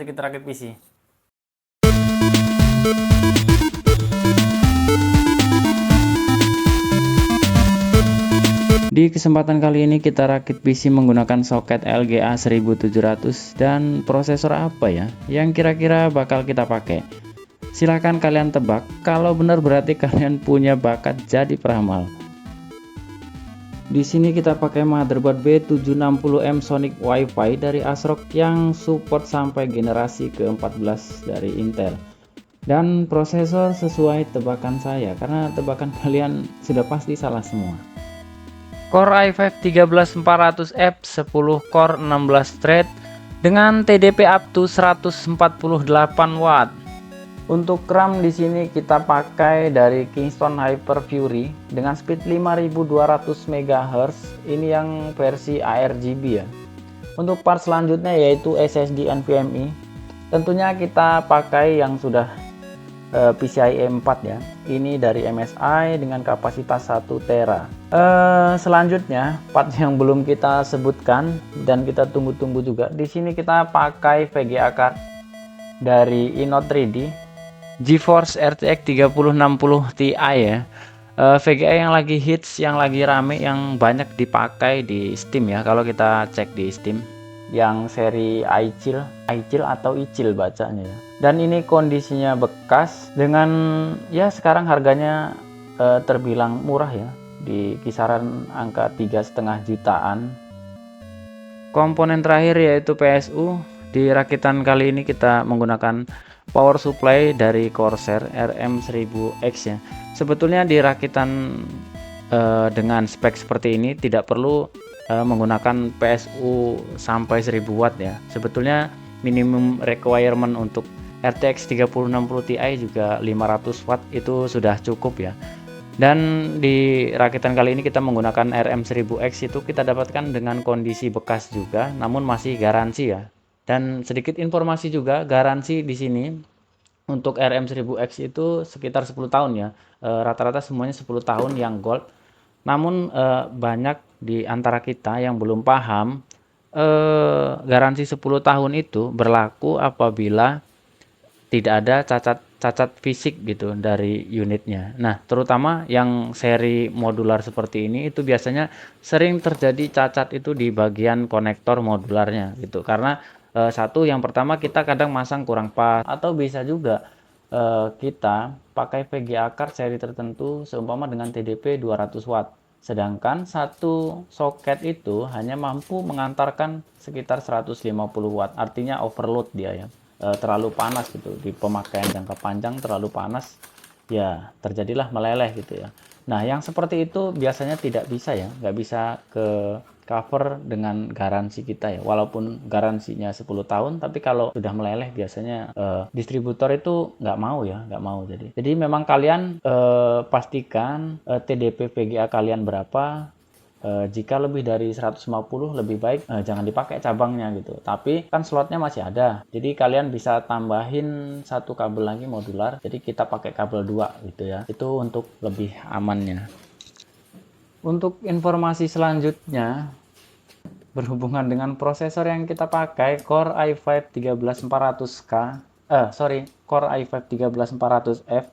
Mari kita rakit PC. Di kesempatan kali ini kita rakit PC menggunakan soket LGA 1700 dan prosesor apa ya yang kira-kira bakal kita pakai. Silahkan kalian tebak, kalau benar berarti kalian punya bakat jadi peramal. Di sini kita pakai motherboard B760M Sonic Wi-Fi dari ASRock yang support sampai generasi ke-14 dari Intel. Dan prosesor sesuai tebakan saya, karena tebakan kalian sudah pasti salah semua. Core i5 13400F 10 core 16 thread dengan TDP up to 148 watt. Untuk RAM di sini kita pakai dari Kingston Hyper Fury dengan speed 5200 MHz. Ini yang versi ARGB ya. Untuk part selanjutnya yaitu SSD NVMe. Tentunya kita pakai yang sudah PCIe 4 ya. Ini dari MSI dengan kapasitas 1 tera. Selanjutnya part yang belum kita sebutkan dan kita tunggu-tunggu juga. Di sini kita pakai VGA card dari Innote 3D GeForce RTX 3060 Ti ya. VGA yang lagi hits, yang lagi rame, yang banyak dipakai di Steam ya. Kalau kita cek di Steam yang seri iChill atau iChill bacanya ya. Dan ini kondisinya bekas dengan ya sekarang harganya terbilang murah ya, di kisaran angka 3,5 jutaan. Komponen terakhir yaitu PSU. Di rakitan kali ini kita menggunakan power supply dari Corsair RM1000X ya. Sebetulnya di rakitan dengan spek seperti ini tidak perlu menggunakan PSU sampai 1000 watt ya. Sebetulnya minimum requirement untuk RTX 3060 Ti juga 500 watt itu sudah cukup ya. Dan di rakitan kali ini kita menggunakan RM1000X itu kita dapatkan dengan kondisi bekas juga, namun masih garansi ya. Dan sedikit informasi juga, garansi di sini untuk RM1000X itu sekitar 10 tahun ya. Rata-rata semuanya 10 tahun yang gold. Namun banyak di antara kita yang belum paham, garansi 10 tahun itu berlaku apabila tidak ada cacat fisik gitu dari unitnya. Nah, terutama yang seri modular seperti ini itu biasanya sering terjadi cacat itu di bagian konektor modularnya gitu. Karena satu, yang pertama kita kadang masang kurang pas, atau bisa juga kita pakai VGA card seri tertentu seumpama dengan TDP 200 watt. Sedangkan satu soket itu hanya mampu mengantarkan sekitar 150 watt. Artinya overload dia ya. Terlalu panas gitu, di pemakaian jangka panjang terlalu panas ya, terjadilah meleleh gitu ya. Nah, yang seperti itu biasanya tidak bisa ya, nggak bisa ke cover dengan garansi kita ya, walaupun garansinya 10 tahun, tapi kalau sudah meleleh biasanya distributor itu nggak mau ya, nggak mau. Jadi memang kalian pastikan TDP VGA kalian berapa. Jika lebih dari 150 lebih baik jangan dipakai cabangnya gitu, tapi kan slotnya masih ada, jadi kalian bisa tambahin satu kabel lagi modular, jadi kita pakai kabel 2 gitu ya, itu untuk lebih amannya. Untuk informasi selanjutnya berhubungan dengan prosesor yang kita pakai, Core i5 13400K Core i5 13400F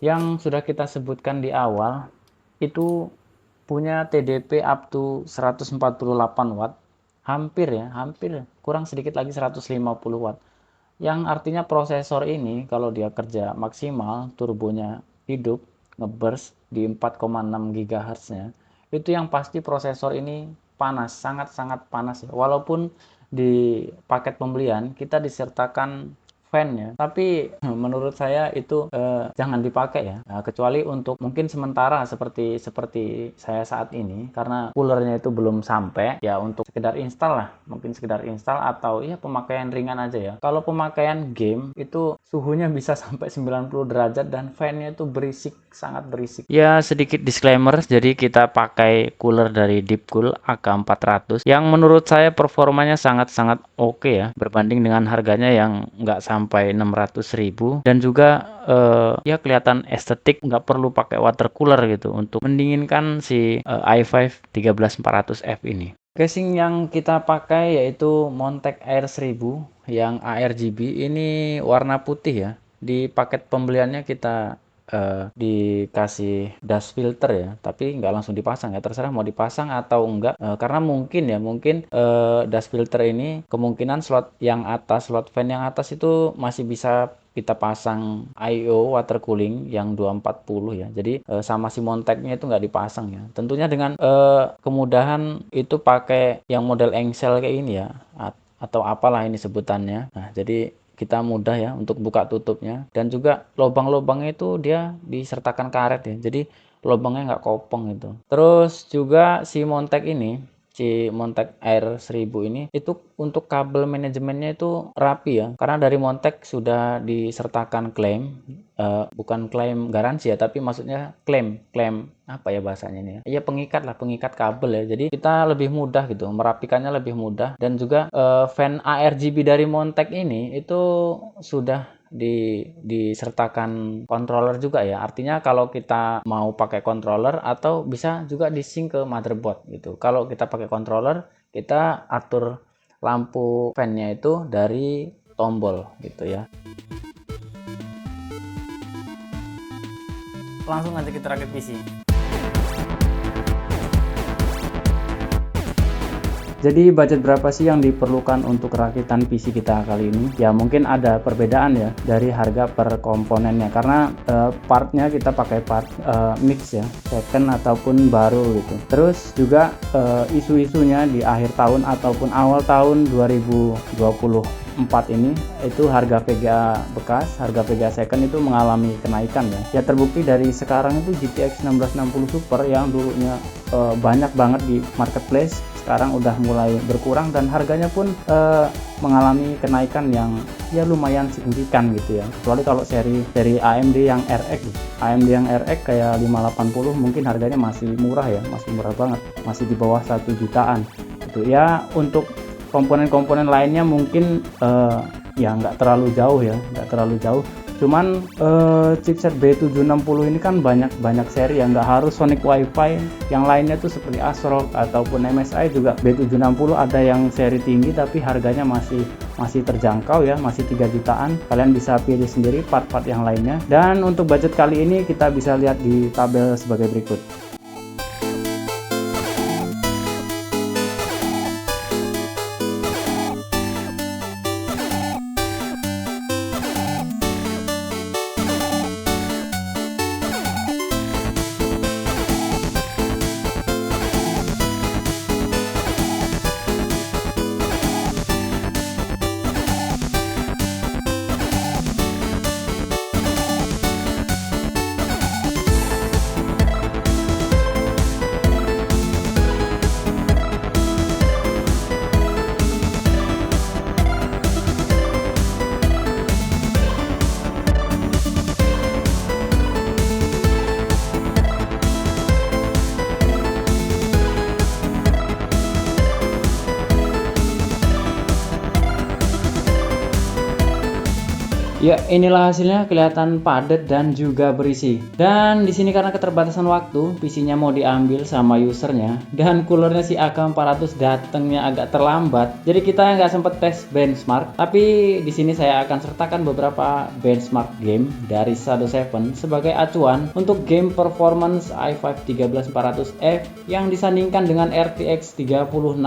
yang sudah kita sebutkan di awal itu punya TDP up to 148 watt, hampir kurang sedikit lagi 150 watt, yang artinya prosesor ini kalau dia kerja maksimal, turbonya hidup, ngeburst di 4,6 GHz nya, itu yang pasti prosesor ini panas, sangat-sangat panas ya. Walaupun di paket pembelian kita disertakan fan-nya, tapi menurut saya itu jangan dipakai ya. Nah, kecuali untuk mungkin sementara seperti saya saat ini, karena coolernya itu belum sampai ya, untuk sekedar install lah, mungkin sekedar install atau ya pemakaian ringan aja ya. Kalau pemakaian game itu suhunya bisa sampai 90 derajat dan fan-nya itu berisik, sangat berisik. Ya, sedikit disclaimer, jadi kita pakai cooler dari Deepcool AK400 yang menurut saya performanya sangat-sangat oke ya, berbanding dengan harganya yang nggak sampai 600.000, dan juga ya kelihatan estetik, nggak perlu pakai water cooler gitu untuk mendinginkan si i5 13400F ini. Casing yang kita pakai yaitu Montec Air 1000 yang ARGB, ini warna putih ya. Di paket pembeliannya kita dikasih dust filter ya, tapi nggak langsung dipasang ya, terserah mau dipasang atau enggak. Karena mungkin dust filter ini kemungkinan slot yang atas, slot fan yang atas itu masih bisa kita pasang IO water cooling yang 240 ya. Jadi sama si Montecnya itu nggak dipasang ya. Tentunya dengan kemudahan itu pakai yang model engsel kayak ini ya, atau apalah ini sebutannya. Nah, jadi kita mudah ya untuk buka tutupnya, dan juga lubang-lubangnya itu dia disertakan karet ya, jadi lubangnya nggak kopong itu. Terus juga si Montec Air 1000 ini itu untuk kabel manajemennya itu rapi ya, karena dari Montec sudah disertakan klaim, bukan klaim garansi ya, tapi maksudnya klaim apa ya bahasanya ini ya, pengikat lah, pengikat kabel ya. Jadi kita lebih mudah gitu, merapikannya lebih mudah. Dan juga fan ARGB dari Montec ini itu sudah disertakan controller juga ya. Artinya kalau kita mau pakai controller atau bisa juga di-sync ke motherboard gitu. Kalau kita pakai controller, kita atur lampu fan-nya itu dari tombol gitu ya. Langsung aja kita rakit PC. Jadi budget berapa sih yang diperlukan untuk rakitan PC kita kali ini? Ya mungkin ada perbedaan ya dari harga per komponennya, karena partnya kita pakai part mix ya, second ataupun baru gitu. Terus juga isu-isunya di akhir tahun ataupun awal tahun 2024 ini itu harga VGA bekas, harga VGA second itu mengalami kenaikan ya. Ya terbukti dari sekarang itu GTX 1660 Super yang dulunya banyak banget di marketplace, sekarang udah mulai berkurang dan harganya pun mengalami kenaikan yang ya lumayan signifikan gitu ya. Kecuali kalau seri AMD yang RX, AMD yang RX kayak 580 mungkin harganya masih murah ya, masih murah banget, masih di bawah 1 jutaan gitu ya. Untuk komponen-komponen lainnya mungkin ya nggak terlalu jauh ya, nggak terlalu jauh. Cuman chipset B760 ini kan banyak seri ya, nggak harus Sonic Wi-Fi. Yang lainnya tuh seperti ASRock ataupun MSI juga B760 ada yang seri tinggi tapi harganya masih terjangkau ya, masih 3 jutaan. Kalian bisa pilih sendiri part-part yang lainnya. Dan untuk budget kali ini kita bisa lihat di tabel sebagai berikut. Ya, inilah hasilnya, kelihatan padat dan juga berisi. Dan di sini karena keterbatasan waktu, PC-nya mau diambil sama usernya, dan coolernya si AK400 datangnya agak terlambat. Jadi kita nggak sempet tes benchmark, tapi di sini saya akan sertakan beberapa benchmark game dari Shadow 7 sebagai acuan untuk game performance i5 13400F yang disandingkan dengan RTX 3060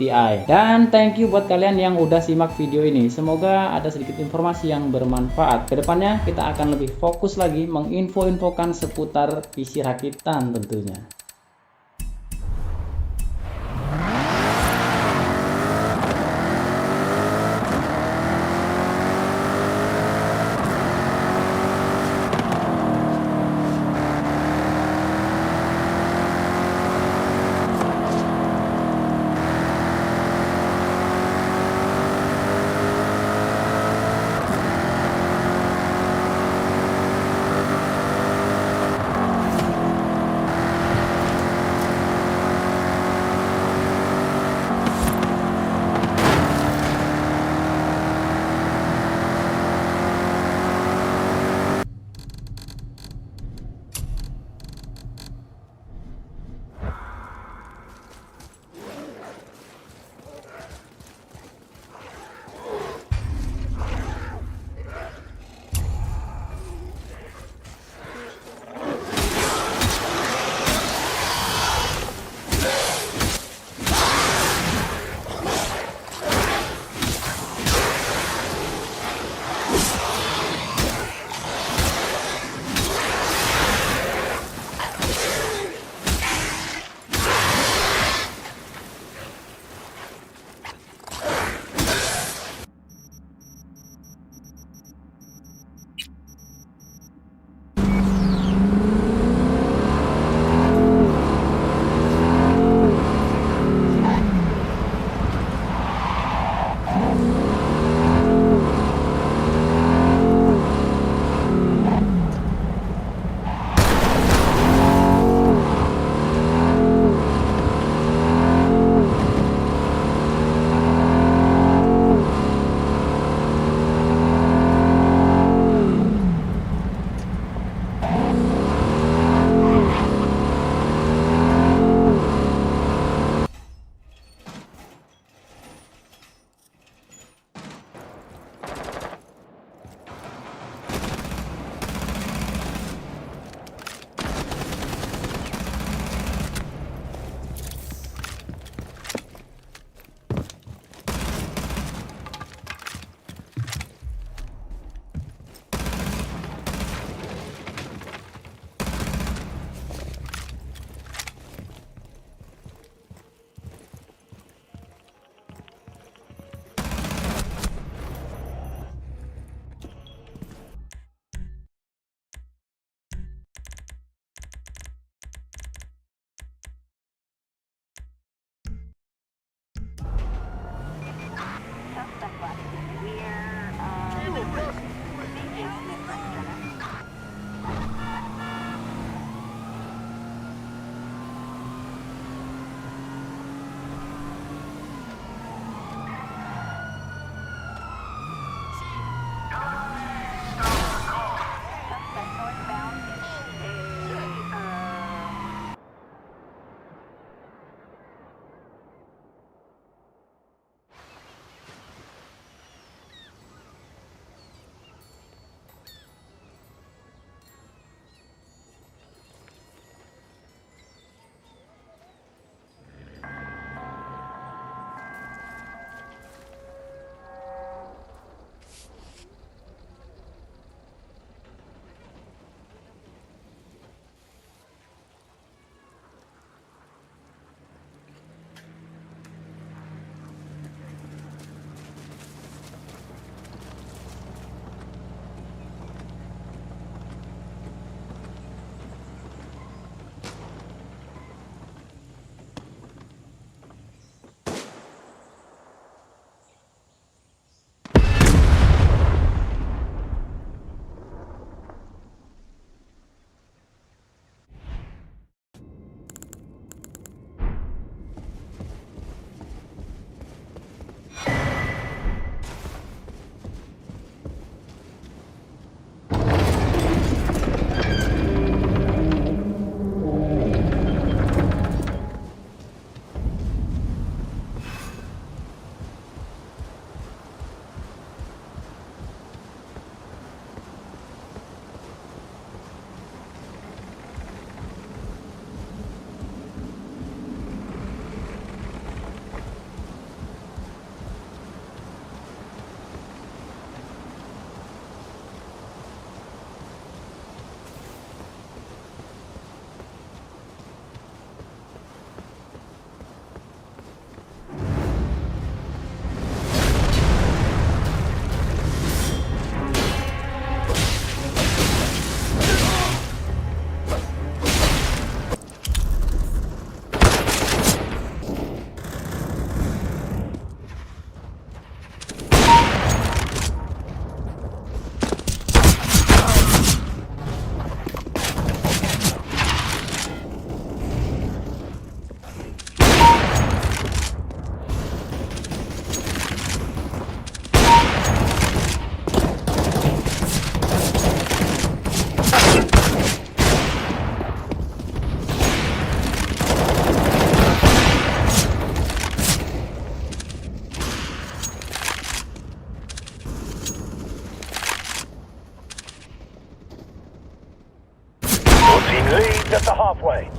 Ti. Dan thank you buat kalian yang udah simak video ini. Semoga ada sedikit informasi yang bermanfaat. Kedepannya kita akan lebih fokus lagi menginfokan seputar PC rakitan tentunya. Leads at the halfway.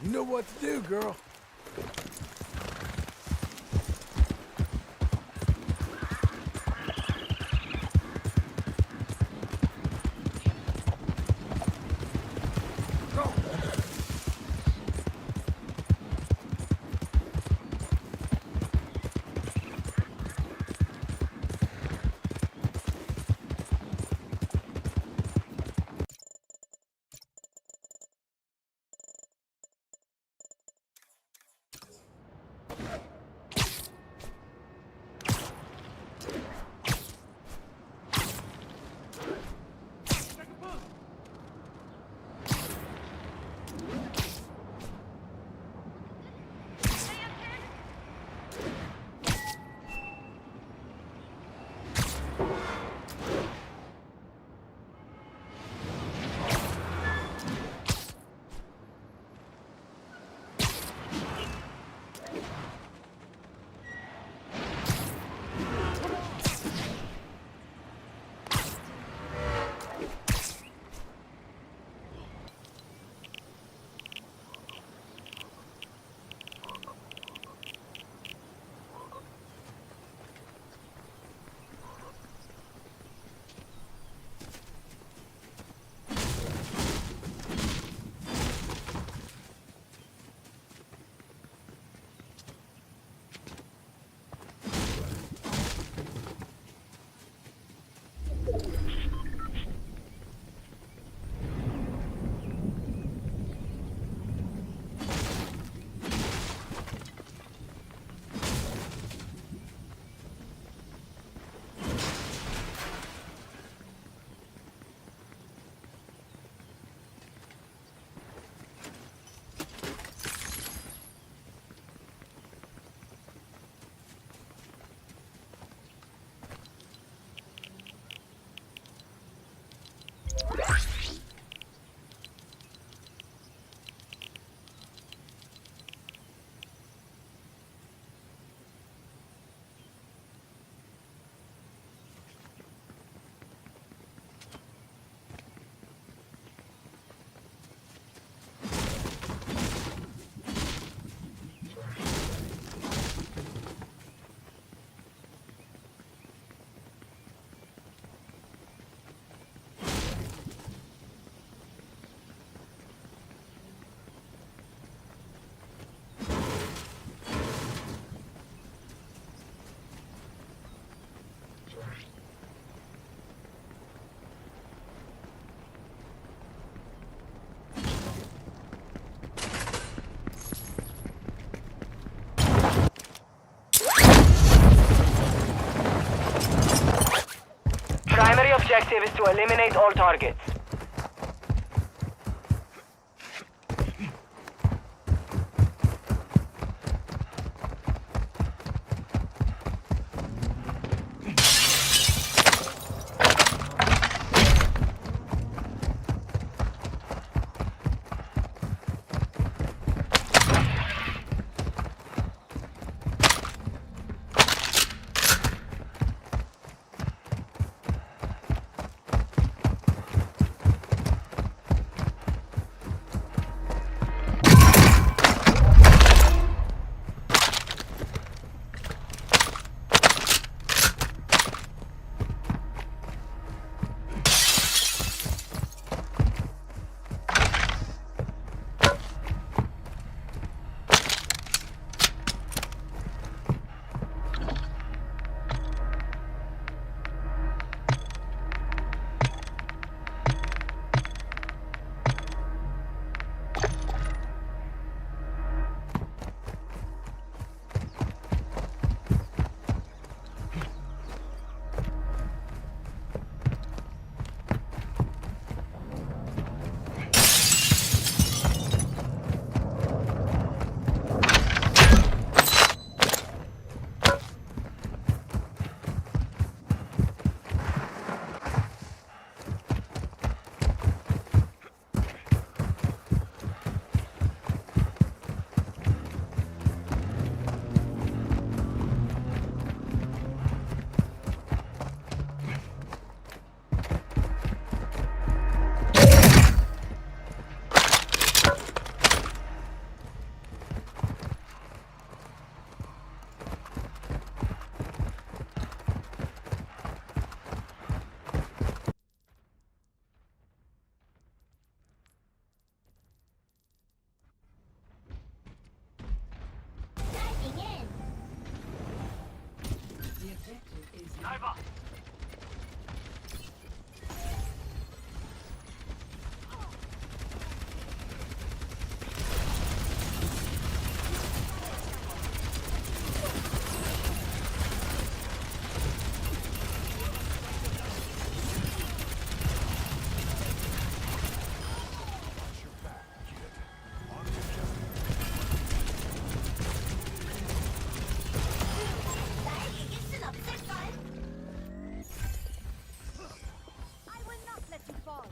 You know what to do, girl. Primary objective is to eliminate all targets. 나에게 이길 순 없을걸. I will not let you fall.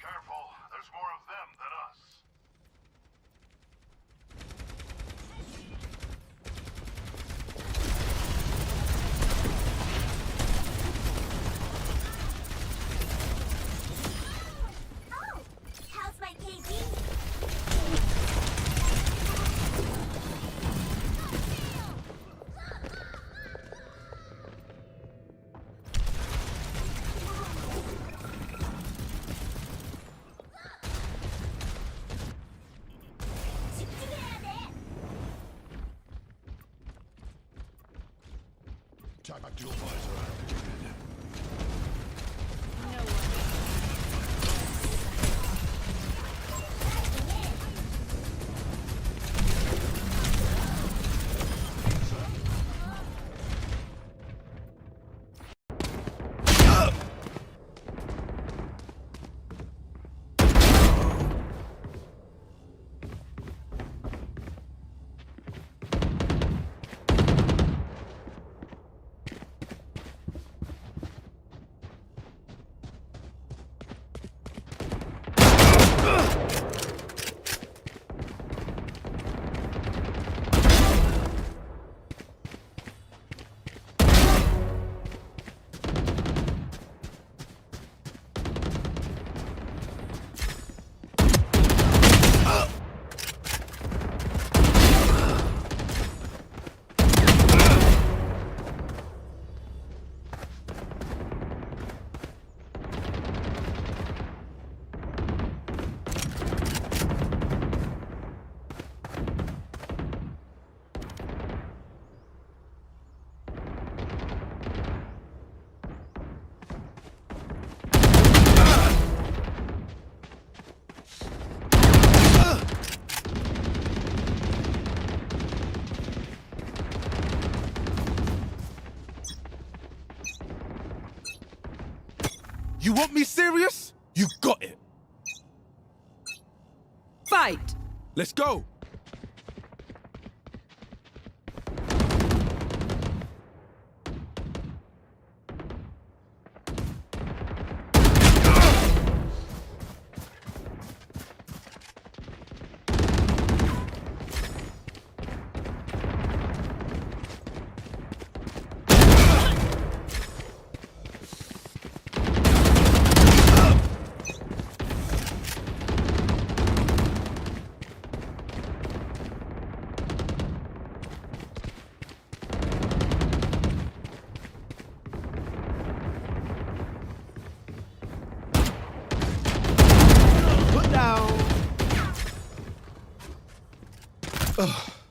Careful, there's more of them than us. Oh, how's my KD? 집중해야 돼. Tactical visor activated. You want me serious? You got it. Fight! Let's go. Put down. Ugh.